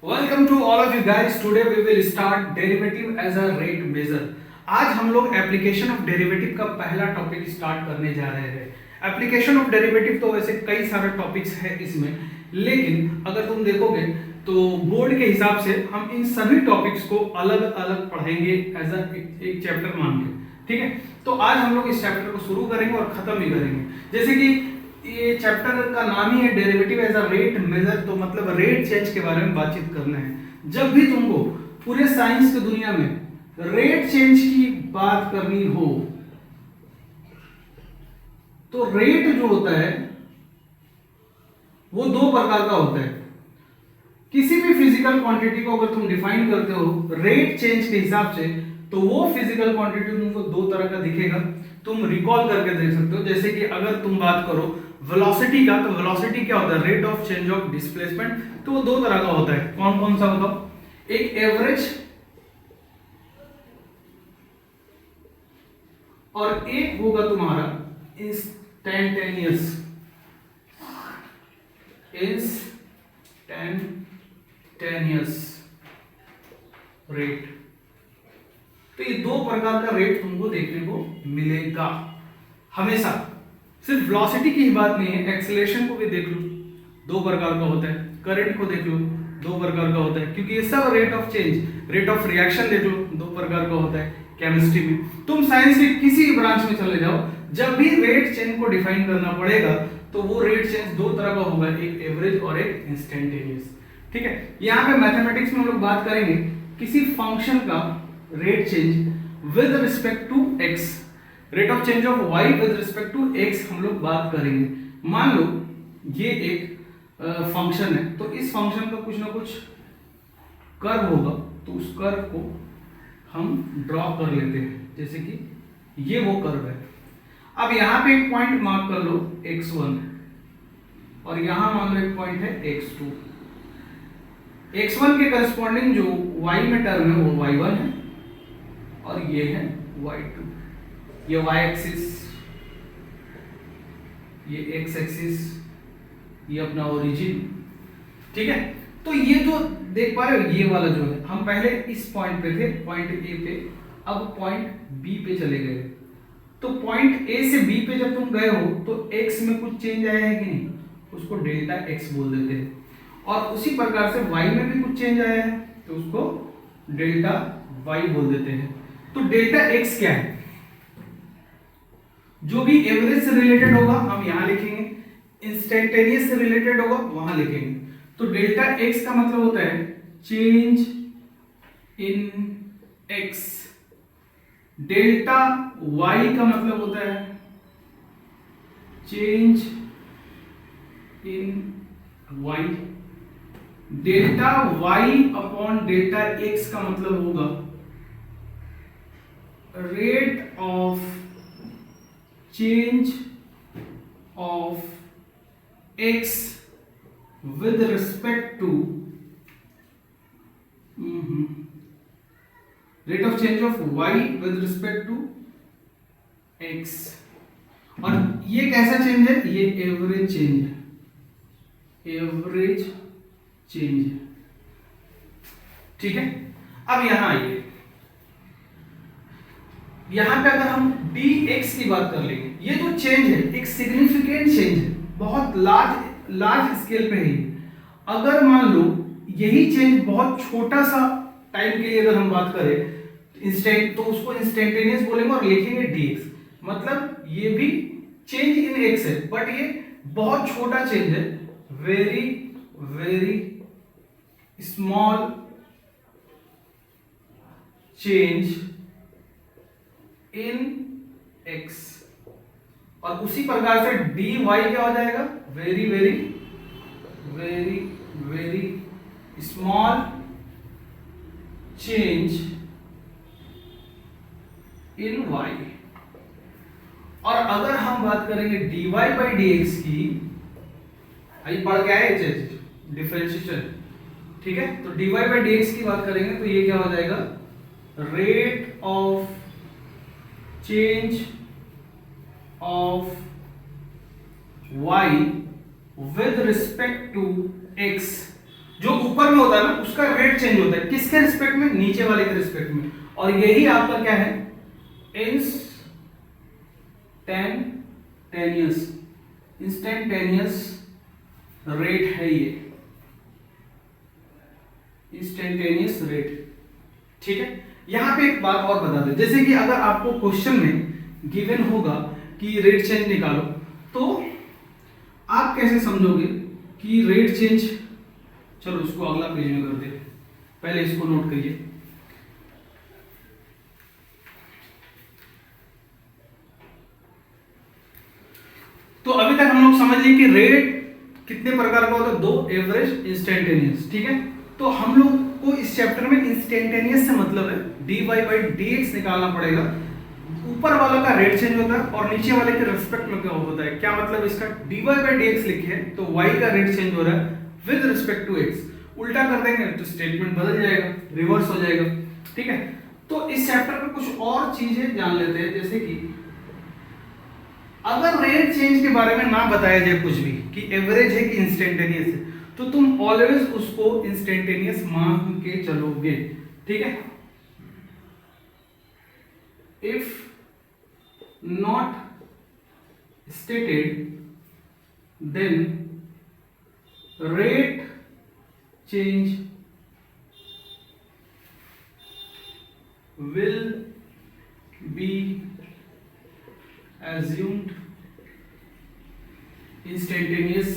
Welcome to all of you guys. Today we will start derivative as a rate measure. आज हम लोग application of derivative का पहला topic start करने जा रहे हैं। एप्लीकेशन ऑफ डेरिवेटिव तो वैसे कई सारे टॉपिक्स है इसमें, लेकिन अगर तुम देखोगे तो बोर्ड के हिसाब से हम इन सभी टॉपिक्स को अलग अलग पढ़ेंगे एज एक चैप्टर मान के। ठीक है, तो आज हम लोग इस चैप्टर को शुरू करेंगे और खत्म भी करेंगे। जैसे कि ये चैप्टर का नाम ही है derivative as a rate measure, तो मतलब रेट चेंज के बारे में बातचीत करना है। जब भी तुमको पूरे साइंस की दुनिया में रेट चेंज की बात करनी हो तो रेट जो होता है वो दो प्रकार का होता है। किसी भी फिजिकल क्वांटिटी को अगर तुम डिफाइन करते हो रेट चेंज के हिसाब से तो वो फिजिकल क्वांटिटी तुमको दो तरह का दिखेगा। तुम रिकॉल करके देख सकते हो। जैसे कि अगर तुम बात करो वेलोसिटी का, तो वेलोसिटी क्या होता है? Rate of change of displacement. तो वो दो तरह का होता है। कौन कौन सा बताओ? एक एवरेज और एक होगा तुम्हारा इंस्टेंटेनियस। रेट। तो ये दो प्रकार का रेट तुमको देखने को मिलेगा हमेशा। सिर्फ वेलोसिटी की ही बात नहीं है, एक्सेलरेशन को भी देख लो, दो प्रकार का होता है। करंट को देख लो, दो प्रकार का होता है, क्योंकि ये सब rate of change, rate of reaction देख लो, दो प्रकार का होता है केमिस्ट्री में। तुम साइंस के किसी भी ब्रांच में चले जाओ, जब भी रेट चेंज को डिफाइन करना पड़ेगा तो वो रेट चेंज दो तरह का होगा, एक एवरेज और एक इंस्टेंटेनियस। ठीक है, यहाँ पे मैथमेटिक्स में हम लोग बात करेंगे किसी फंक्शन का rate change with respect to x, rate of change of y with respect to x हम लोग बात करेंगे। मान लो ये एक फंक्शन है, तो इस फंक्शन का कुछ ना कुछ कर्व होगा, तो उस कर्व को हम ड्रॉ कर लेते हैं। जैसे कि ये वो कर्व है। अब यहां पे एक पॉइंट मार्क कर लो x1 और यहां मान लो एक पॉइंट है x2। x1 के करस्पॉन्डिंग जो y में टर्म है वो y1 है और ये है y2। ये y एक्सिस, ये x एक्सिस, ये अपना ओरिजिन। ठीक है, तो ये जो देख पा रहे हो ये वाला जो है, हम पहले इस पॉइंट पे थे, पॉइंट ए पे, अब पॉइंट बी पे चले गए। तो पॉइंट ए से बी पे जब तुम गए हो तो x में कुछ चेंज आया है कि नहीं, उसको डेल्टा x बोल देते हैं। और उसी प्रकार से y में भी कुछ चेंज आया है तो उसको डेल्टा y बोल देते हैं। तो डेल्टा x क्या है? जो भी एवरेज से रिलेटेड होगा हम यहां लिखेंगे, इंस्टेंटेनियस से रिलेटेड होगा वहां लिखेंगे। तो डेल्टा x का मतलब होता है change in x। Delta y का मतलब होता है change in y। Delta y upon delta x का मतलब होगा rate of change of x with respect to rate of change of y with respect to x। और ये कैसा चेंज है? ये एवरेज चेंज है, एवरेज चेंज है। ठीक है, अब यहां आइए, यहां पे अगर हम dx की बात कर लेंगे, ये जो चेंज है एक सिग्निफिकेंट चेंज है, बहुत लार्ज स्केल पे है। अगर मान लो यही चेंज बहुत छोटा सा टाइम के लिए अगर हम बात करें इंस्टेंट, तो उसको इंस्टेंटेनियस बोलेंगे और लिखेंगे dx। मतलब ये भी चेंज इन x है, बट ये बहुत छोटा चेंज है, very very small change in x। और उसी प्रकार से dy क्या हो जाएगा? Very very very very small change in y। और अगर हम बात करेंगे dy बाई dx की, अभी पढ़ के आए डिफरेंशिएशन। ठीक है, तो dy बाई dx की बात करेंगे तो ये क्या हो जाएगा? Rate of change of y with respect to x जो ऊपर में होता है ना उसका रेट चेंज होता है, किसके रिस्पेक्ट में, नीचे वाले के रिस्पेक्ट में, और यही आपका क्या है, इंस्टेंटेनियस रेट है, ये इंस्टेंटेनियस रेट। ठीक है, यहां पे एक बात और बता दें, जैसे कि अगर आपको क्वेश्चन में गिवन होगा कि रेट चेंज निकालो, तो आप कैसे समझोगे कि रेट चेंज, चलो इसको अगला पेज में कर दे, पहले इसको नोट करिए। तो अभी तक हम लोग समझ लिए कि रेट कितने प्रकार का होता है, दो, एवरेज, इंस्टेंटेनियस। ठीक है, तो हम लोग को इस चैप्टर में इंस्टेंटेनियस से मतलब है dy बाई dx निकालना पड़ेगा। ऊपर वाला का रेट चेंज होता है और नीचे वाले के रिस्पेक्ट में क्या होता है, क्या मतलब इसका, dy बाई dx लिखे है तो y का रेट चेंज हो रहा है विद रिस्पेक्ट टू x, उल्टा कर देंगे तो स्टेटमेंट बदल जाएगा, रिवर्स हो जाएगा। ठीक है, तो इस चैप्टर में कुछ और चीजें जान लेते हैं, जैसे कि अगर रेट चेंज के बारे में ना बताया जाए कुछ भी कि एवरेज है कि इंस्टेंटेनियस है, तो तुम ऑलवेज उसको इंस्टेंटेनियस मान के चलोगे। ठीक है, if not stated then rate change will be assumed instantaneous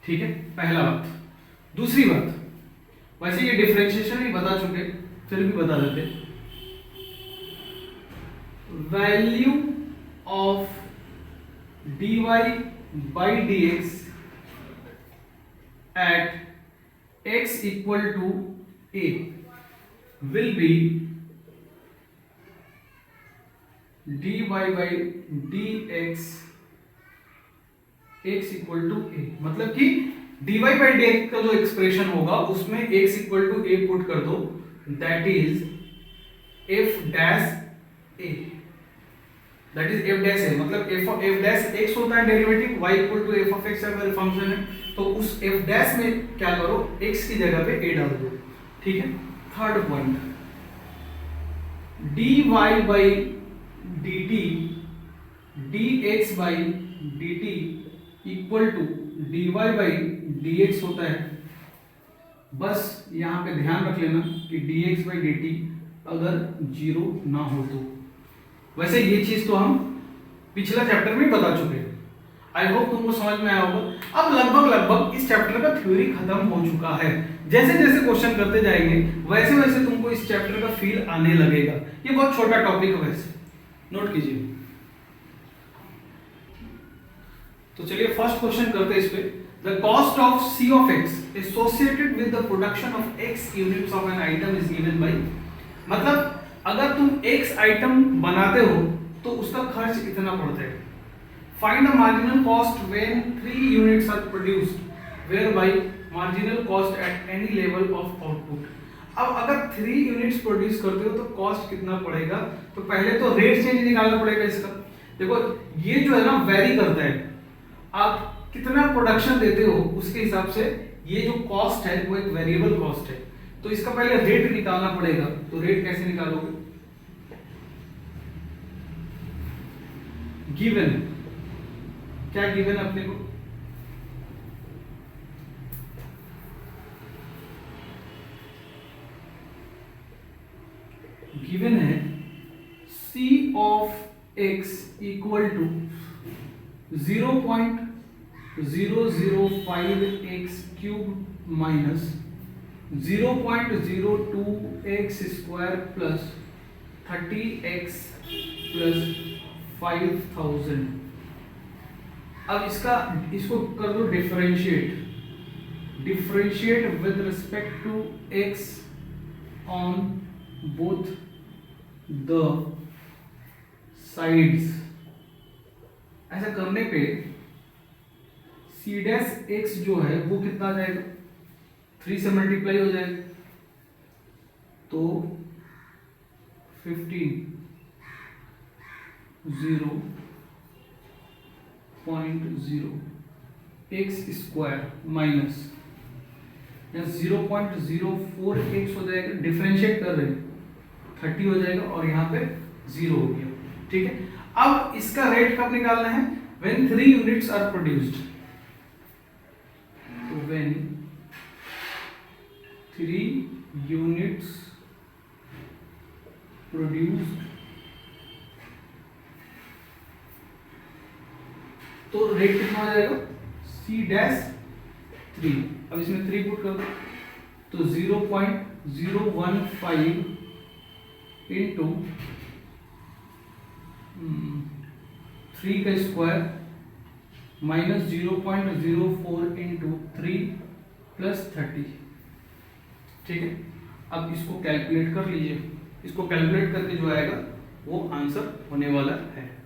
ठीक है, पहला बात। दूसरी बात, वैसे ये डिफरेंशिएशन ही बता चुके, फिर भी बता देते, value of dy by dx at x equal to a will be dy by dx x equal to a, मतलब कि dy by dx का जो एक्सप्रेशन होगा उसमें x equal to a put कर दो, that is f dash a, that is f dash है, मतलब f डैश x होता है derivative, y equal to f of x अगर फंक्शन है तो उस f डैश में क्या करो, x की जगह पे a डाल दो। ठीक है, third point, dy by dt dx by dt equal to dy by dx होता है। बस यहां पे ध्यान रख लेना कि dx by dt अगर जीरो ना हो तो, वैसे ये चीज तो हम पिछला चैप्टर में बता चुके हैं। आई होप तुमको समझ में आया होगा। अब लगभग इस चैप्टर का थ्योरी खत्म हो चुका है। जैसे जैसे क्वेश्चन करते जाएंगे वैसे वैसे तुमको इस चैप्टर का फील आने लगेगा। ये बहुत छोटा टॉपिक है, वैसे नोट कीजिए। तो चलिए फर्स्ट क्वेश्चन करते हैं इस पे। The cost of C of x associated with the production of x units of an item is given by, मतलब अगर तुम x आइटम बनाते हो तो उसका खर्च कितना पड़ता है। Find the marginal cost when 3 units are produced where by marginal cost at any level of output. अब अगर 3 यूनिट्स प्रोड्यूस करते हो तो कॉस्ट कितना पड़ेगा, तो पहले तो रेट चेंज निकालना पड़ेगा इसका। देखो ये जो है ना वेरी करता है, आप कितना प्रोडक्शन देते हो उसके हिसाब से ये जो कॉस्ट है वो एक वेरिएबल कॉस्ट है, तो इसका पहले रेट निकालना पड़ेगा। तो रेट कैसे निकालोगे, गिवन, क्या गिवन अपने को, गिवन है C of x equal to 0.005 x cube minus 0.02 x square plus 30x plus 5000। अब इसको कर दो differentiate with respect to x on both the sides. ऐसा करने पे c डैश x जो है वो कितना आ जाएगा, 3 से मल्टीप्लाई हो जाएगा तो 15 0.0 एक्स स्क्वायर माइनस 0.04 एक्स हो जाएगा, डिफरेंशिएट कर रहे हैं 30 हो जाएगा और यहाँ पे 0 हो गया। ठीक है, अब इसका रेट कब निकालना है? When 3 units are produced. तो व्हेन 3 यूनिट्स प्रोड्यूस्ड, तो रेट कितना हो जाएगा? C'3। अब इसमें 3 पुट कर दो तो 0.015 इंटू 3 का स्क्वायर माइनस 0.04 इंटू 3 प्लस 30। ठीक है, अब इसको कैलकुलेट कर लीजिए। इसको कैलकुलेट करके जो आएगा वो आंसर होने वाला है।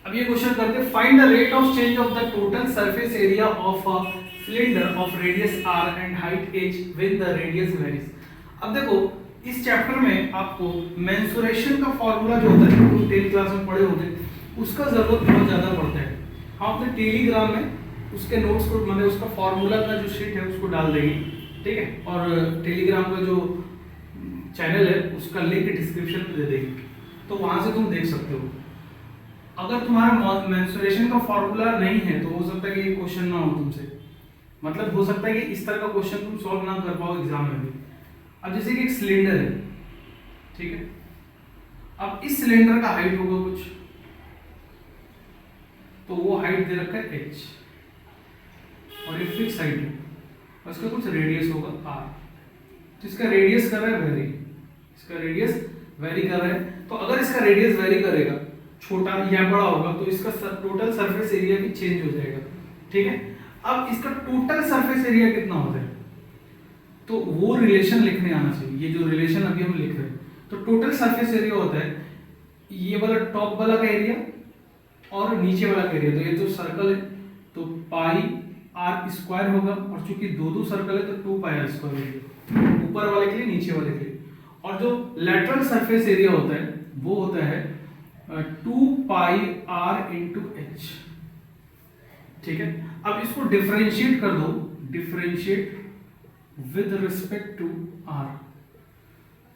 अब ये क्वेश्चन करते हैं, find the rate of change of the total surface area of a cylinder of radius r and height h when the radius varies. अब देखो इस चैप्टर में आपको मेंसुरेशन का फॉर्मूला जो होता है, जो 10th क्लास में पढ़े होते हैं, उसका जरूरत बहुत ज्यादा पड़ता है। हम अपने टेलीग्राम में उसके नोट्स को, मतलब उसका फॉर्मूला का जो शीट है उसको डाल देंगे। ठीक है, और टेलीग्राम का जो चैनल है उसका लिंक डिस्क्रिप्शन में दे देंगे, तो वहां से तुम देख सकते हो। अगर तुम्हारा मेंसुरेशन का फॉर्मूला नहीं है तो हो सकता है कि ये क्वेश्चन ना हो तुमसे, मतलब हो सकता है कि इस तरह का क्वेश्चन तुम सॉल्व ना कर पाओ एग्जाम में भी। अब जैसे कि एक सिलेंडर है, ठीक है, अब इस सिलेंडर का हाइट होगा कुछ, तो वो हाइट दे रखा है h और ये फिक्स हाइट है और इसका कुछ रेडियस होगा r। तो इसका रेडियस कर रहा है वेरी, इसका रेडियस वेरी कर रहा है। तो अगर इसका रेडियस वेरी करेगा, छोटा या बड़ा होगा, तो इसका टोटल सरफेस एरिया भी चेंज हो जाएगा। ठीक है, अब इसका टोटल सरफेस एरिया कितना होता है, तो वो रिलेशन लिखने आना चाहिए। ये जो रिलेशन अभी हम लिख रहे हैं, तो टोटल सरफेस एरिया होता है ये वाला टॉप वाला का एरिया और नीचे वाला का एरिया। तो ये तो सर्कल है तो पाई r स्क्वायर होगा, और चूंकि दो सर्कल है तो 2 पाई r स्क्वायर होगा, ऊपर वाले के लिए नीचे वाले के लिए। और जो लेटरल सरफेस एरिया होता है वो होता है 2 पाई r इंटू h। ठीक है, अब इसको डिफरेंशिएट कर दो, differentiate with respect to r,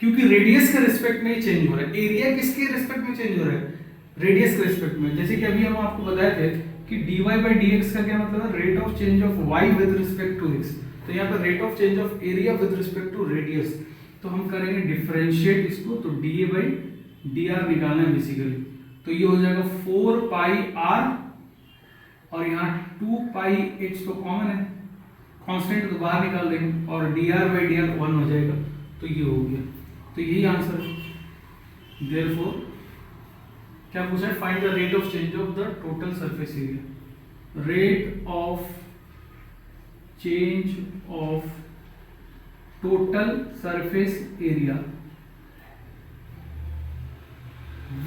क्योंकि रेडियस के रिस्पेक्ट में चेंज हो रहा है। एरिया किसके रिस्पेक्ट में चेंज हो रहा है? रेडियस के रिस्पेक्ट में। जैसे कि अभी हम आपको बताए थे कि dy by dx का क्या मतलब है? Rate of change of y with respect to x। तो यहाँ पर rate of change of area with respect to radius, तो हम करेंगे डिफरेंशिएट इसको, तो dA by dr निकालना है बेसिकली। तो ये हो जाएगा 4 पाई r और यहाँ 2 पाई h तो कॉमन है, कांस्टेंट तो बाहर निकाल देंगे और dr by dr 1 हो जाएगा। तो ये हो गया, तो यही आंसर है। देयरफॉर क्या पूछा है? Find the rate of change of the total surface area. Rate of change of total surface area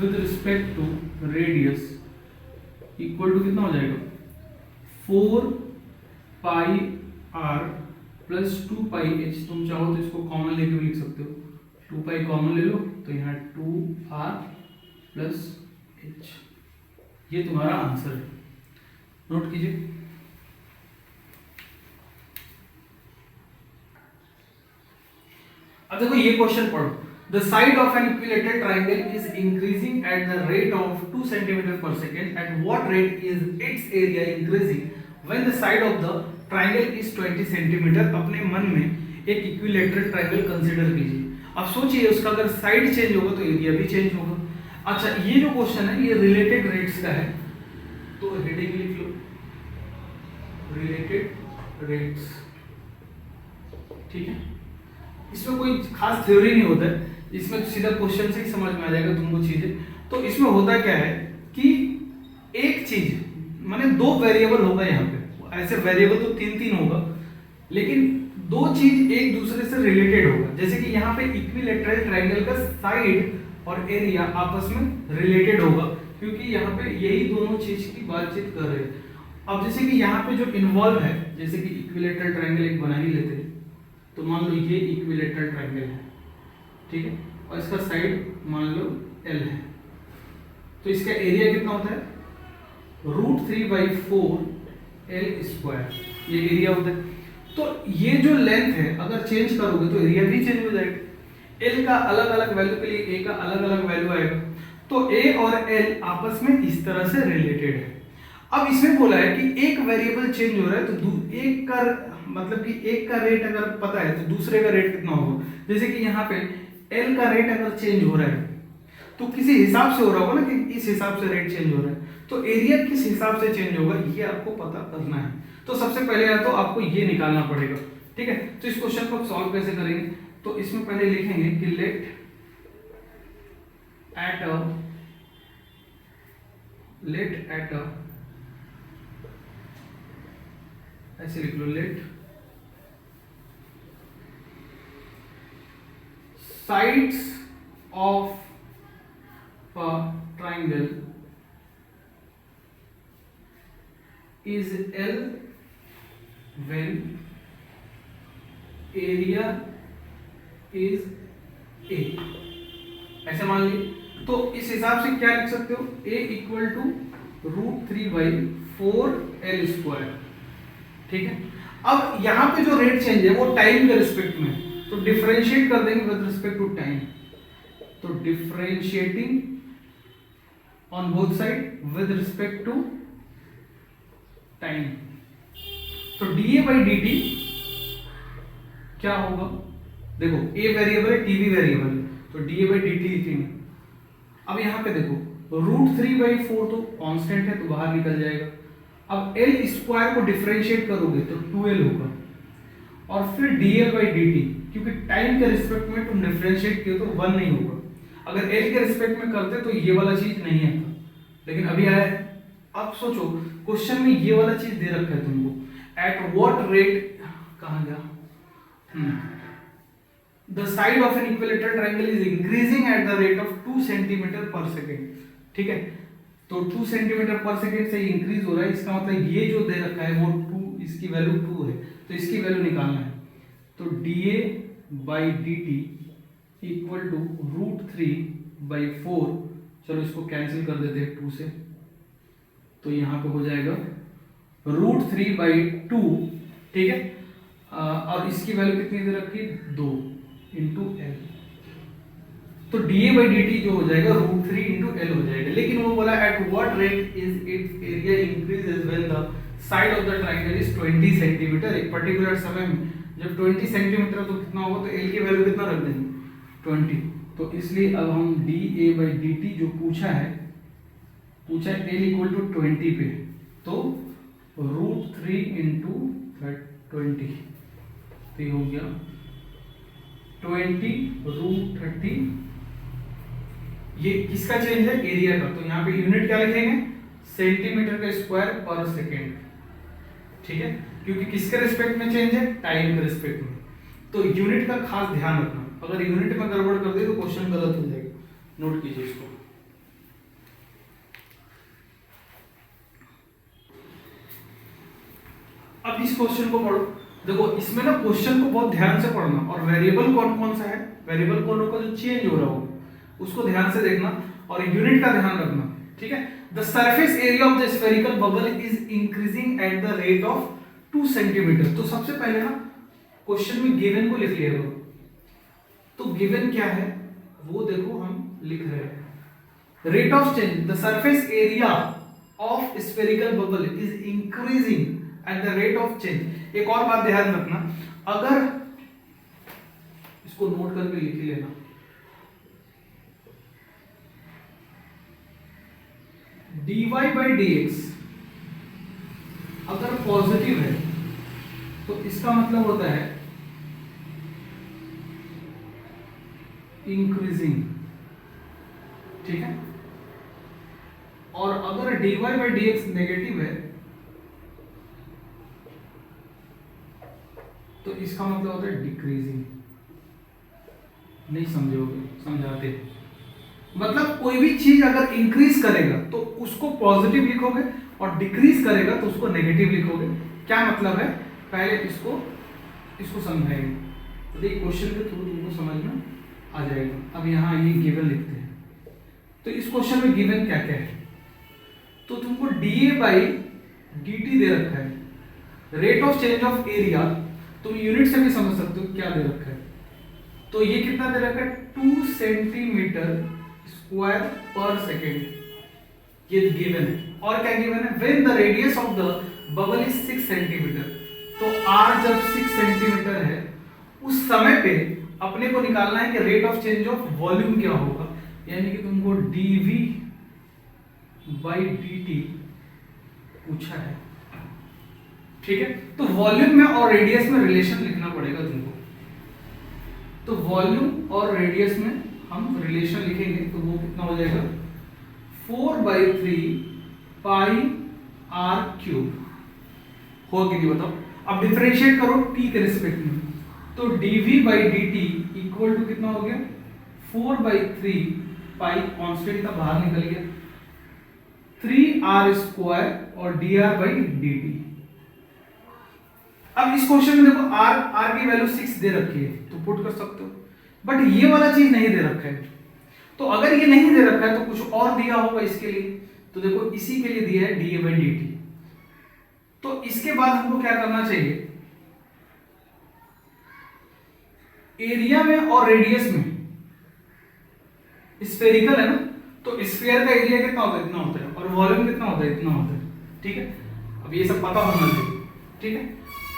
with respect to radius equal to कितना हो जाएगा? 4 pi r plus 2 pi h। तुम चाहो तो इसको कॉमन लेके भी लिख सकते हो, 2 पाई कॉमन ले लो तो यहाँ 2r प्लस h। ये तुम्हारा आंसर है, नोट कीजिए। अब देखो ये क्वेश्चन पढ़ो। The side of an equilateral triangle is increasing at the rate of 2 cm per second. At what rate is its area increasing when the side of the triangle is 20 cm? अपने मन में एक equilateral triangle consider कीजिए। अब सोचिए उसका अगर side change होगा तो एरिया भी चेंज होगा। अच्छा, ये जो क्वेश्चन है ये रिलेटेड रेट्स का है, तो हेडिंग लिख लो, रिलेटेड रेट्स। ठीक है, इसमें कोई खास थ्योरी नहीं होता है, इसमें सीधा क्वेश्चन से ही समझ में आ जाएगा तुमको चीजें। तो इसमें होता क्या है कि एक चीज माने 2 वेरिएबल होगा यहाँ पे, ऐसे वेरिएबल तो 3 होगा, लेकिन 2 चीज एक दूसरे से रिलेटेड होगा। जैसे कि यहाँ पे इक्विलेटरल ट्रायंगल का साइड और एरिया आपस में रिलेटेड होगा, क्योंकि यहाँ पे यही दोनों चीज की बातचीत कर रहे हैं। अब जैसे कि यहाँ पे जो इन्वॉल्व है, जैसे कि इक्विलेटरल ट्रायंगल एक बना ही लेते हैं, तो मान लो ये इक्विलेटरल ट्रायंगल है, ठीक है, और इसका साइड मान लो L है, तो इसका एरिया कितना होता है √3/4 L², ये एरिया होता है। तो ये जो लेंथ है अगर चेंज करोगे तो एरिया भी चेंज हो जाएगा। L का अलग अलग वैल्यू के लिए A का अलग अलग वैल्यू आएगा, तो A और L आपस में इस तरह से रिलेटेड है। अब इसमें बोला है कि एक वेरिएबल चेंज हो रहा है तो एक का मतलब कि एक का रेट अगर पता है तो दूसरे का रेट कितना होगा। जैसे कि यहाँ पे L का रेट अगर चेंज हो रहा है तो किसी हिसाब से हो रहा होगा ना कि इस हिसाब से रेट चेंज हो रहा है, तो एरिया किस हिसाब से चेंज होगा ये आपको पता करना है। तो सबसे पहले या तो आपको ये निकालना पड़ेगा, ठीक है। तो इस क्वेश्चन को सॉल्व कैसे करेंगे, तो इसमें पहले लिखेंगे कि लेट एट अ ऐसे लिख लो, late sides of a triangle is L when area is A, ऐसे मान ली। तो इस हिसाब से क्या लिख सकते हो, A इक्वल टू √3/4 L², ठीक है। अब यहाँ पे जो रेट चेंज है वो टाइम के रिस्पेक्ट में, तो डिफरेंशिएट कर देंगे विद रिस्पेक्ट टू टाइम, तो differentiating on both side with respect to time, तो dA/dt क्या होगा, देखो A वेरिएबल है, t भी वेरिएबल है, तो dA/dt लिखेंगे। अब यहाँ पे देखो √3/4 तो कांस्टेंट है तो बाहर निकल जाएगा। अब L² को डिफरेंशिएट करोगे तो 2L होगा, और फिर dA/dt क्योंकि टाइम के रिस्पेक्ट में तुम डिफरेंशिएट किए तो 1 नहीं होगा। अगर L के रिस्पेक्ट में करते तो ये वाला चीज नहीं आता, लेकिन अभी आया है। अब सोचो क्वेश्चन में ये वाला चीज दे रखा है तुमको, एट व्हाट रेट, कहां गया, the side of an equilateral triangle is increasing at the rate of 2 centimetre पर सेकेंड, ठीक है। तो 2 सेंटीमीटर पर सेकेंड से इंक्रीज हो रहा है, इसका मतलब ये जो दे रखा है वो 2, इसकी वैल्यू 2 है, तो इसकी वैल्यू निकालना है। तो dA/dt इक्वल टू √3/4, चलो इसको कैंसिल कर देते हैं 2 से, तो यहाँ पे हो जाएगा √3/2, ठीक है। और इसकी वैल्यू कितनी दे रखी, 2 × L, तो dA/dt जो हो जाएगा √3 × L हो जाएगा। लेकिन वो बोला at what rate is it's area increases when the side of the triangle is 20 centimetre. एक पर्टिकुलर समय में जब 20 सेंटीमीटर तो कितना होगा, तो L की वैल्यू कितना रख देंगे, 20। तो इसलिए अब हम dA/dt जो पूछा है L इक्वल टू 20 पे, तो √3 × 20, तो ये हो गया 20 √30। ये किसका चेंज है, एरिया का, तो यहाँ पे यूनिट क्या लिखेंगे, सेंटीमीटर का स्क्वायर पर सेकेंड, ठीक है, क्योंकि किसके रिस्पेक्ट में चेंज है, टाइम के रिस्पेक्ट में। तो यूनिट का खास ध्यान रखना, अगर यूनिट में गड़बड़ कर दे तो क्वेश्चन गलत हो जाएगा, नोट कीजिए इसको। अब इस क्वेश्चन को पढ़ो, देखो इसमें ना क्वेश्चन को बहुत ध्यान से पढ़ना, और वेरिएबल कौन कौन सा है, वेरिएबल कौन का जो चेंज हो रहा हो उसको ध्यान से देखना, और यूनिट का ध्यान रखना, ठीक है। The surface area of the spherical bubble is increasing at the rate of 2 centimetre. तो सबसे पहले ना क्वेश्चन में गिवन को लिख लिया करो, तो गिवन क्या है वो देखो हम लिख रहे हैं, rate of change, the surface area of spherical bubble is increasing at the rate of change. एक और बात ध्यान रखना, अगर इसको नोट करके लिख लेना, dy/dx अगर पॉजिटिव है तो इसका मतलब होता है इंक्रीजिंग, ठीक है, और अगर dy/dx नेगेटिव है तो इसका मतलब होता है डिक्रीजिंग। नहीं समझोगे, समझाते हैं, मतलब कोई भी चीज अगर इंक्रीज करेगा तो उसको पॉजिटिव लिखोगे और डिक्रीज करेगा तो उसको नेगेटिव लिखोगे। क्या मतलब है, पहले इसको समझाएंगे। तो देखिए क्वेश्चन के थ्रू तुमको समझ में आ जाएगा। अब यहाँ ये गिवन लिखते हैं, तो इस क्वेश्चन में गिवन क्या क्या है, तो तुमको dA/dt दे रखा है, rate of change of area तुम यूनिट से भी समझ सकते हो क्या दे रखा है, तो ये कितना दे रखा है 2 सेंटीमीटर स्क्वायर पर सेकेंड, ये गिवन है। और क्या गिवन है, when the radius of the bubble is 6 centimetre, तो r जब 6 सेंटीमीटर है उस समय पे अपने को निकालना है कि rate of change of volume क्या होगा, यानी कि तुमको dV/dt पूछा है, ठीक है। तो वॉल्यूम में और रेडियस में रिलेशन लिखना पड़ेगा तुमको, तो वॉल्यूम और रेडियस में हम रिलेशन लिखेंगे, तो वो कितना हो जाएगा 4/3 पाई r³ हो कि नहीं बताओ। अब डिफरेंशिएट करो t के रिस्पेक्ट में, तो dV/dt इक्वल टू कितना हो गया 4/3 पाई, कांस्टेंट का बाहर निकल गया, 3r² और dr/dt। अब इस क्वेश्चन में देखो r की वैल्यू 6 दे रखी है तो पुट कर सकते हो, बट ये वाला चीज नहीं दे रखा है। तो अगर ये नहीं दे रखा है तो कुछ और दिया होगा इसके लिए, तो देखो इसी के लिए दिया है dA/dt। तो इसके बाद हमको क्या करना चाहिए, एरिया में और रेडियस में स्फेरिकल है ना, तो स्फीयर का एरिया कितना होता है, इतना होता है, और वॉल्यूम कितना होता है, इतना होता है, ठीक है। अब ये सब पता होना चाहिए, ठीक है।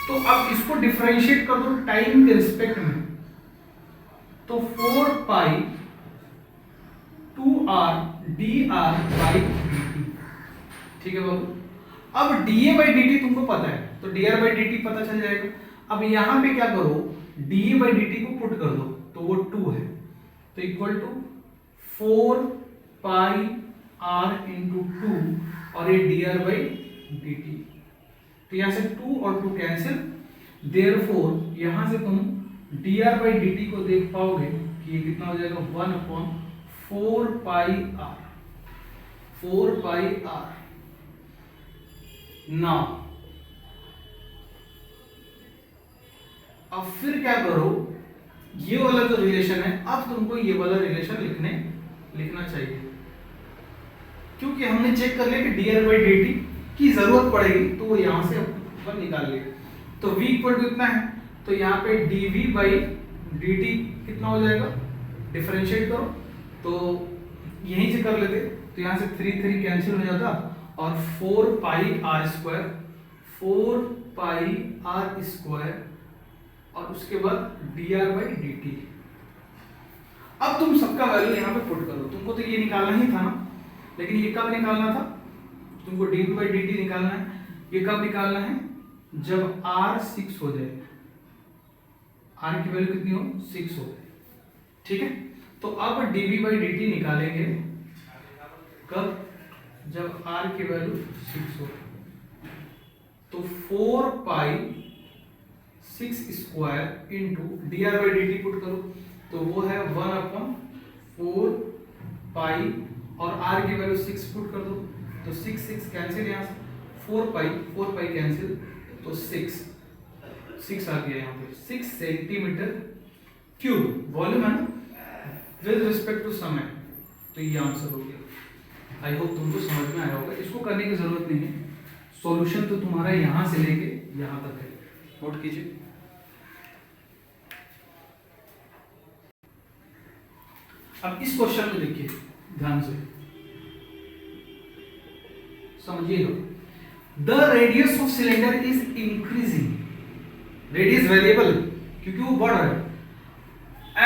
तो अब इसको डिफरेंशिएट कर दो टाइम के रिस्पेक्ट में, तो 4 पाई 2r dr/dt, ठीक है बाबू। अब dA/dt तुमको पता है, तो dr/dt पता चल जाएगा। अब यहां पे क्या करो, dA/dt को पुट कर दो, तो वो 2 है, तो equal to 4 pi r into 2 और ये dr/dt, तो यहां से 2 और 2 कैंसिल, देयरफॉर यहां से तुम dr/dt को देख पाओगे कि ये कितना हो जाएगा 1/4 पाई r, 4 पाई r। नाउ अब फिर क्या करो, ये वाला जो रिलेशन है, अब तुमको ये वाला रिलेशन लिखना चाहिए, क्योंकि हमने चेक कर लिया कि dr/dt की जरूरत पड़ेगी, तो वो यहां से अपन निकाल लिए। तो v इक्वल टू इतना है, तो यहाँ पे dV/dt कितना हो जाएगा, डिफरेंशिएट करो, तो यहीं से कर लेते, तो यहाँ से 3 कैंसिल हो जाता, और 4 पाई r², 4 पाई r², और उसके बाद dr/dt। अब तुम सबका वैल्यू यहाँ पे पुट करो, तुमको तो ये निकालना ही था ना, लेकिन ये कब निकालना था, तुमको dV/dt निकालना है, ये कब निकालना है, जब r 6 हो जाए, r की वैल्यू कितनी हो 6 हो जाए, ठीक है। तो अब dV/dt निकालेंगे कब, जब r की वैल्यू 6 हो, तो 4 पाई 6² इंटू dr/dt पुट करो, तो वो है 1/4 पाई, और r की वैल्यू 6 पुट कर दो, तो 6 कैंसिल, यहाँ से 4 पाई कैंसिल, तो 6 आ गया यहाँ पे, 6 सेंटीमीटर क्यूब वॉल्यूम है ना, विद रिस्पेक्ट टू समय, तो ये आंसर हो गया। आई होप तुमको समझ में आया होगा, इसको करने की जरूरत नहीं है, सॉल्यूशन तो तुम्हारा यहाँ से लेके यहाँ तक है, नोट कीजिए। अब इस क्वेश्चन में देखिए ध्यान से समझिएगा, the radius of cylinder is increasing, radius variable क्योंकि वो बढ़ रहा है,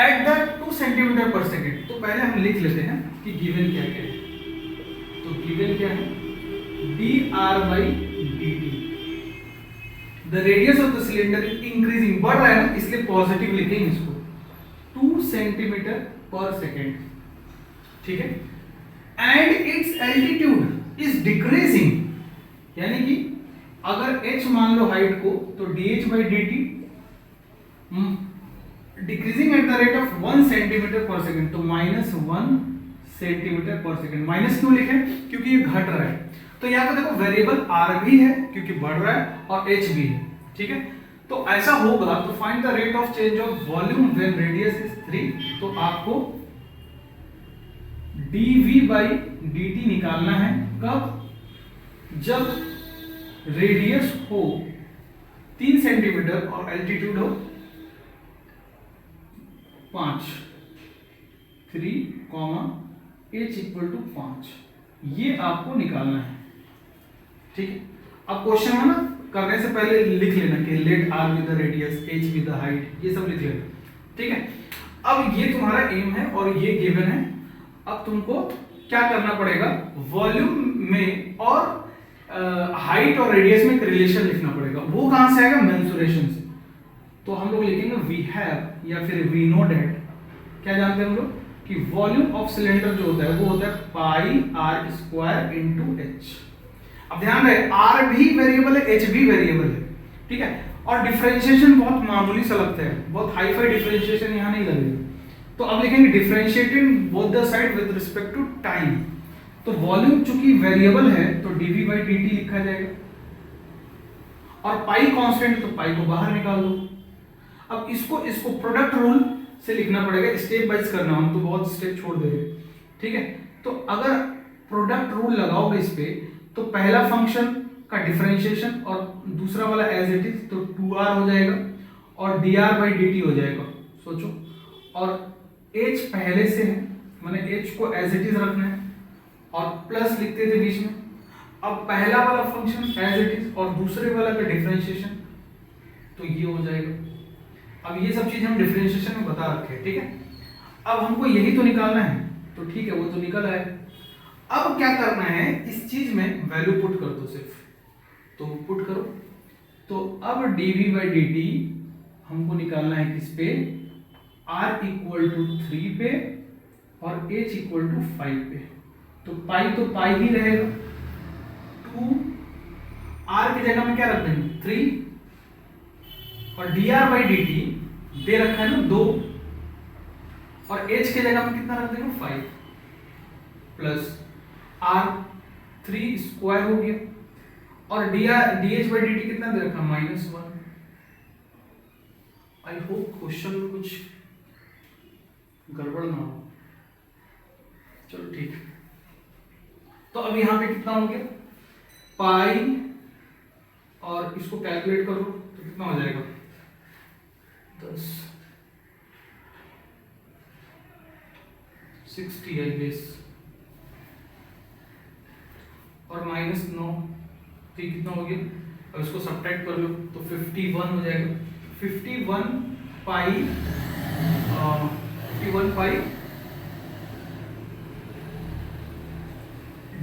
एट द 2 सेंटीमीटर पर सेकेंड। तो पहले हम लिख लेते हैं कि गिवन क्या क्या है, तो गिवन क्या है, dr/dt, the radius of the cylinder is increasing, बढ़ रहा है ना, इसलिए पॉजिटिव लिखेंगे इसको, 2 सेंटीमीटर पर सेकेंड, ठीक है, and it's altitude is decreasing, यानी कि अगर h मान लो हाइट को, तो dh/dt decreasing at the rate of 1 centimetre पर सेकेंड, तो -1 सेंटीमीटर पर सेकेंड। माइनस क्यों लिखे, क्योंकि ये घट रहा है, तो यहाँ पे देखो वेरिएबल r भी है क्योंकि बढ़ रहा है, और h भी है, ठीक है। तो ऐसा होगा तो find the rate of change of volume when radius is 3, तो आपको dv बाई dt निकालना है। कब? जब रेडियस हो 3 सेंटीमीटर और एल्टीट्यूड हो 5, 3, h इक्वल टू 5, ये आपको निकालना है। ठीक है, अब क्वेश्चन है ना, करने से पहले लिख लेना कि let r with the radius, h with the height, ये सब लिख लेना। ठीक है, अब ये तुम्हारा एम है और ये गिवन है। अब तुमको क्या करना पड़ेगा, वॉल्यूम में और हाइट और रेडियस में एक रिलेशन लिखना पड़ेगा। वो कहां से आएगा? मेंसुरेशन से। तो हम लोग लिखेंगे वी हैव या फिर वी नो डेट, क्या जानते हैं हम लोग कि वॉल्यूम ऑफ सिलेंडर जो होता है वो होता है पाई आर स्क्वायर इनटू एच। अब ध्यान रहे, आर भी वेरिएबल है, एच भी वेरिएबल है। ठीक है, और डिफरेंशिएशन बहुत मामूली सा लगता है, बहुत हाई फाई डिफरेंशिएशन यहां नहीं लगेगा। तो अब लिखेंगे differentiating both the side with respect to time. तो वॉल्यूम चूंकि वेरिएबल है तो dv बाई dt लिखा जाएगा, और पाई कांस्टेंट तो पाई को बाहर निकाल दो। अब इसको प्रोडक्ट रूल से लिखना पड़ेगा, स्टेप वाइज करना, हम तो बहुत स्टेप छोड़ दे रहे। ठीक है, तो अगर प्रोडक्ट रूल लगाओगे इस पे, तो पहला फंक्शन का डिफरेंशिएशन और दूसरा वाला एज इट इज, तो 2r हो जाएगा और dr बाई dt हो जाएगा। सोचो, और h पहले से है, मैंने h को एज इट इज रखना है और प्लस लिखते थे बीच में। अब पहला वाला फंक्शन एज इट इज और दूसरे वाला का डिफरेंशिएशन, तो ये हो जाएगा। अब ये सब चीज हम डिफरेंशिएशन में बता रखे हैं। ठीक है, अब हमको यही तो निकालना है, तो ठीक है, वो तो निकल आए। अब क्या करना है, इस चीज में वैल्यू पुट कर दो सिर्फ, तो पुट करो। तो अब dv बाई dt हमको निकालना है किस पे, r इक्वल टू 3 पे और h इक्वल टू 5 पे। तो पाई ही रहेगा, 2 r की जगह में क्या रख देंगे 3, और dr बाई dt दे रखा है ना 2, और h की जगह में कितना रख देंगे 5, प्लस r 3 स्क्वायर हो गया, और dh बाई dt कितना दे रखा -1। आई होप क्वेश्चन में कुछ गड़बड़ ना हो। चलो ठीक है, तो अब यहां पे कितना हो गया पाई, और इसको कैलकुलेट करो तो कितना हो जाएगा 10, 60 आई गेस, और -9, तो कितना हो गया। अब इसको सब्ट्रैक्ट कर लो तो 51 हो जाएगा। 51 पाई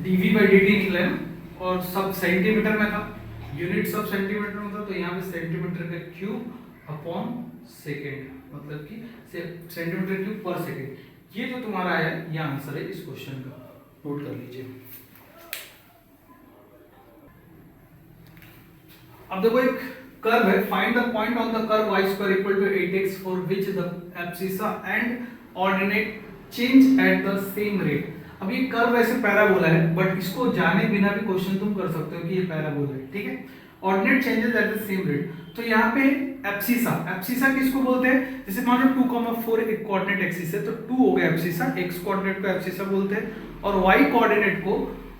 dv बाई dt निकला है, और सब सेंटीमीटर में था, यूनिट सब सेंटीमीटर में था, तो यहाँ पे सेंटीमीटर का क्यूब अपॉन सेकेंड, मतलब कि सेंटीमीटर क्यूब पर सेकेंड। ये जो तुम्हारा है ये आंसर है इस क्वेश्चन का, नोट कर लीजिए। अब देखो एक कर्व है, find the point on the curve y square equal to 8x for which the abscissa and ordinate change at the same rate. अब ये कर्व ऐसे पैराबोला है, बट इसको जाने बिना भी क्वेश्चन तुम कर सकते हो कि ये पैराबोला है। ठीक है, ordinate changes at the same rate. तो यहाँ पे एब्सिसा किसको बोलते हैं, जैसे मान लो 2,4 एक कोऑर्डिनेट एक्सिस है, तो 2 हो गया एब्सिसा, x कोऑर्डिनेट को एब्सिसा बोलते हैं, और y कोऑर्डिनेट को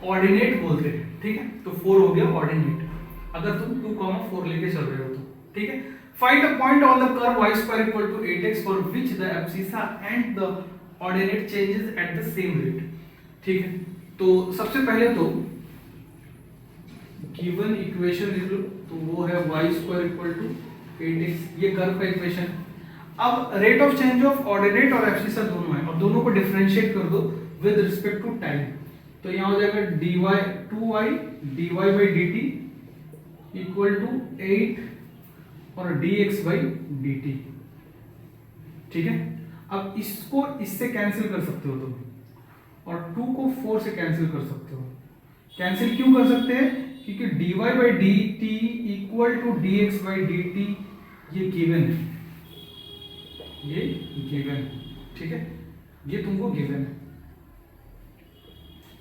ऑर्डिनेट बोलते हैं। ठीक है, तो 4 हो गया ऑर्डिनेट, अगर तुम 2,4 लेके चल रहे हो तो। ठीक है, find the point on the curve y square equal to 8x for which the abscissa and the ordinate changes at the same rate. ठीक है, तो सबसे पहले तो गिवन इक्वेशन लिख लो, तो वो है y square equal to 8x, ये कर्व का इक्वेशन। अब rate of change of ordinate और एब्सिसा दोनों है, और दोनों को डिफरेंशिएट कर दो विद रिस्पेक्ट टू टाइम। तो यहाँ हो जाएगा2y dy by dt equal to 8 और dx बाई dt। ठीक है, अब इसको इससे कैंसिल कर सकते हो तुम, और 2 को 4 से कैंसिल कर सकते हो। कैंसिल क्यों कर सकते हैं, क्योंकि dy by dt equal to dx by dt ये गिवन है, ये गिवन है। ठीक है, ये तुमको गिवन है,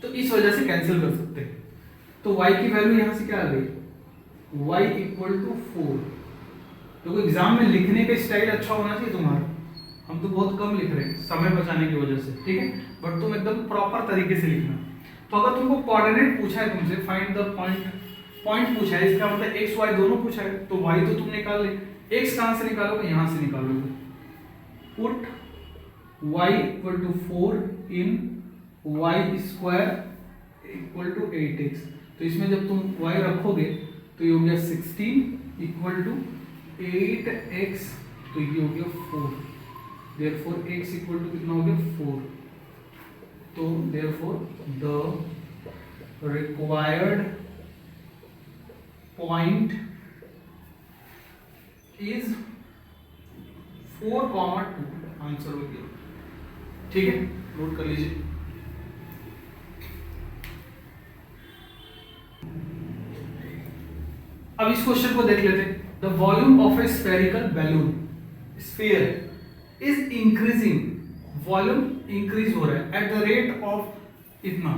तो इस वजह से कैंसिल कर सकते हैं। तो y की वैल्यू यहां से क्या आ गई, y इक्वल टू 4, तो एग्जाम में लिखने का स्टाइल अच्छा होना चाहिए तुम्हारा। हम तो बहुत कम लिख रहे हैं समय बचाने की वजह से, ठीक है, बट तुम एकदम प्रॉपर तरीके से लिखना। तो अगर तुमको कोऑर्डिनेट पूछा है तुमसे, फाइंड द पॉइंट पूछा है, इसका मतलब एक्स वाई दोनों पूछा है, तो वाई तो तुम निकाल ले, एक्स कहां से निकालोगे, यहां से निकालोगे। Put y equal to 4 in y square equal to 8x। तो इसमें जब तुम y रखोगे तो ये हो गया 16 इक्वल टू 8x, तो ये हो गया 4। देयरफॉर x इक्वल टू कितना हो गया 4। तो therefore the required point is 4,2। Answer हो गया, ठीक है, नोट कर लीजिए। अब इस क्वेश्चन को देख लेते हैं। The volume of A spherical balloon sphere is increasing, volume increase हो रहा है एट द रेट ऑफ इतना।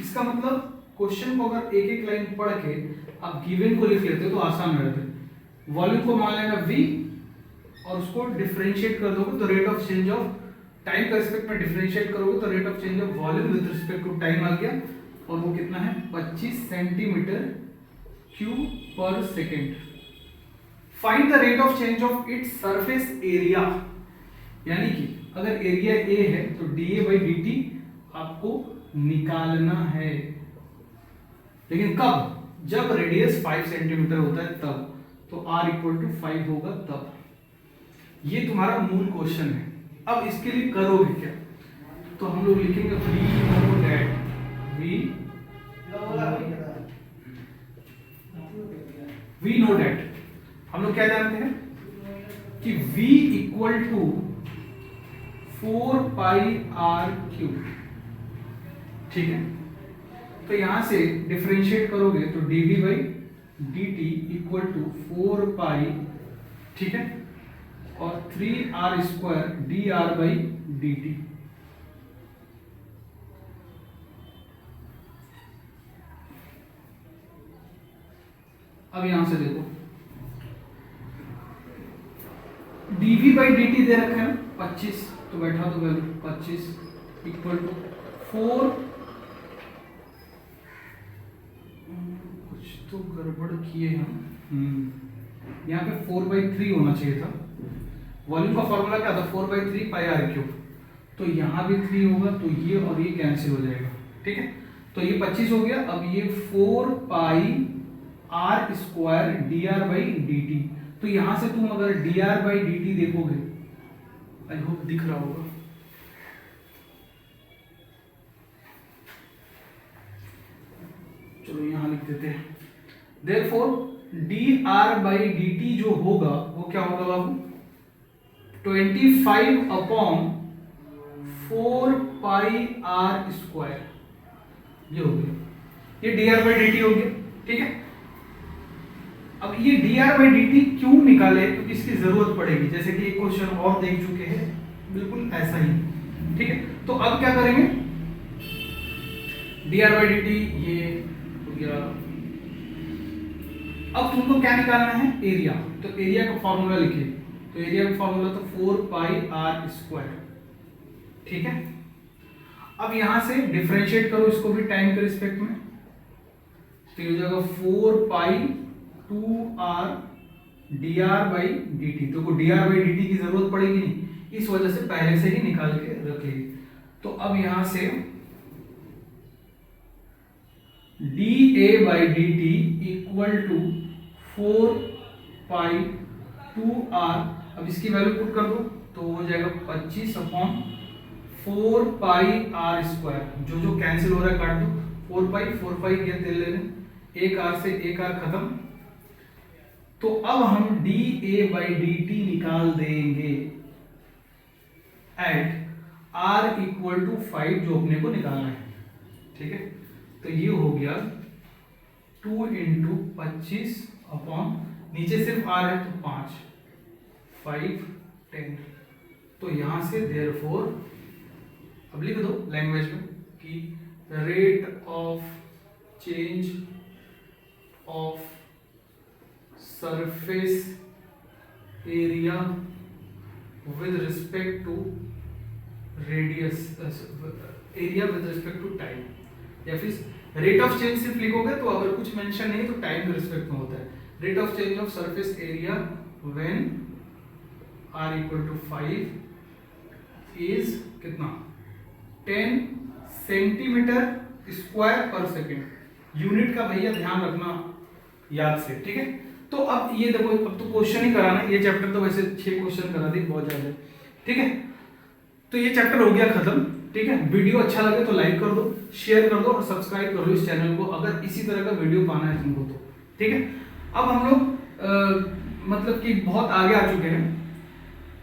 इसका मतलब क्वेश्चन को अगर एक एक लाइन पढ़ के आप गिवन को लिख लेते तो आसान हो जाता है। वॉल्यूम को मान लेना v और उसको डिफरेंशिएट कर दोगे तो rate of change of time के रिस्पेक्ट में डिफरेंशिएट करोगे तो rate of change of volume with respect to time आ गया, और वो कितना है 25 सेंटीमीटर क्यूब पर second. Find the rate of change of its surface area, यानी कि अगर एरिया ए है तो dA बाई dt आपको निकालना है, लेकिन कब, जब रेडियस 5 सेंटीमीटर होता है तब, तो r इक्वल टू 5 होगा तब। ये तुम्हारा मूल क्वेश्चन है। अब इसके लिए करोगे क्या, तो हम लोग लिखेंगे वी नो डेट हम लोग क्या जानते हैं कि v equal to 4 pi r cube, ठीक है। तो यहां से डिफरेंशिएट करोगे तो dv by dt equal to 4 pi, ठीक है, और 3r square dr by dt। अब यहां से देखो dv बाई dt दे रखा है 25, तो बैठा दो वैल्यू 25 इक्वल टू 4, कुछ तो गड़बड़ किए हम, यहाँ पे 4/3 होना चाहिए था। वॉल्यूम का फॉर्मूला क्या था 4/3 पाई आर क्यूब, तो यहाँ भी 3 होगा तो ये और ये कैंसिल हो जाएगा, ठीक है। तो ये 25 हो गया। अब ये 4 pi r square d r by d t, तो यहां से तुम अगर d r by d t देखोगे, आई होप दिख रहा होगा, चलो यहां लिख देते हैं। Therefore D r by d T जो होगा वो क्या होगा बाबू 25 अपॉन 4 पाई आर स्क्वायर, ये हो गया, ये D r by d T हो गया, ठीक है। अब ये D r by d T क्यों निकाले, क्योंकि इसकी जरूरत पड़ेगी, जैसे कि एक क्वेश्चन और देख चुके हैं बिल्कुल ऐसा ही, ठीक है। तो अब क्या करेंगे, D r by d T ये हो गया। अब तुमको क्या निकालना है, एरिया, तो एरिया का फॉर्मूला लिखिए, तो एरिया का फॉर्मूला तो 4 पाई आर स्क्वायर, ठीक है। अब यहां से डिफरेंशिएट करो इसको भी टाइम के रिस्पेक्ट में, तो ये हो जाएगा 4 pi 2r dr by dt। तो को dr बाई dt की जरूरत पड़ेगी नहीं, इस वजह से पहले से ही निकाल के रख ली। तो अब यहां से dA by dt equal to 4 pi 2r, अब इसकी वैल्यू पुट कर दो तो हो जाएगा 25 अपॉन 4 पाई आर स्क्वायर, जो जो कैंसिल हो रहा है काट दो, 4 पाई गया तेल लेने, एक आर से एक आर खत्म। तो अब हम dA बाई dt निकाल देंगे एट r इक्वल टू 5, जो अपने को निकालना है, ठीक है। तो ये हो गया 2 इंटू 25 अपॉन, नीचे सिर्फ r है तो 5 5 10, तो यहां से देयरफॉर अब लिख दो लैंग्वेज में कि rate of change of surface area with respect to radius, area with respect to time, या फिर रेट ऑफ चेंज सिर्फ लिखोगे तो अगर कुछ मेंशन नहीं तो टाइम के रिस्पेक्ट में होता है। Rate of change of surface area when r equal to 5 is कितना 10 सेंटीमीटर स्क्वायर पर सेकेंड। यूनिट का भैया ध्यान रखना याद से, ठीक है। तो अब ये देखो, अब तो क्वेश्चन ही कराना, ये चैप्टर तो वैसे 6 क्वेश्चन करा दी, बहुत ज्यादा, ठीक है। तो ये चैप्टर हो गया खत्म, ठीक है। वीडियो अच्छा लगे तो लाइक कर दो, शेयर कर दो और सब्सक्राइब कर लो इस चैनल को अगर इसी तरह का वीडियो पाना है तुमको तो, ठीक है। अब हम लोग मतलब कि बहुत आगे आ चुके हैं।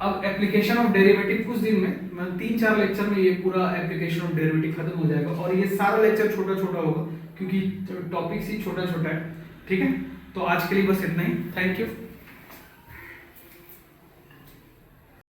अब एप्लीकेशन ऑफ डेरिवेटिव कुछ दिन में 3-4 लेक्चर में ये पूरा एप्लीकेशन ऑफ डेरिवेटिव खत्म हो जाएगा और ये सारा लेक्चर छोटा छोटा होगा क्योंकि टॉपिक्स ही छोटा छोटा है, ठीक है। तो आज के लिए बस इतना ही, थैंक यू।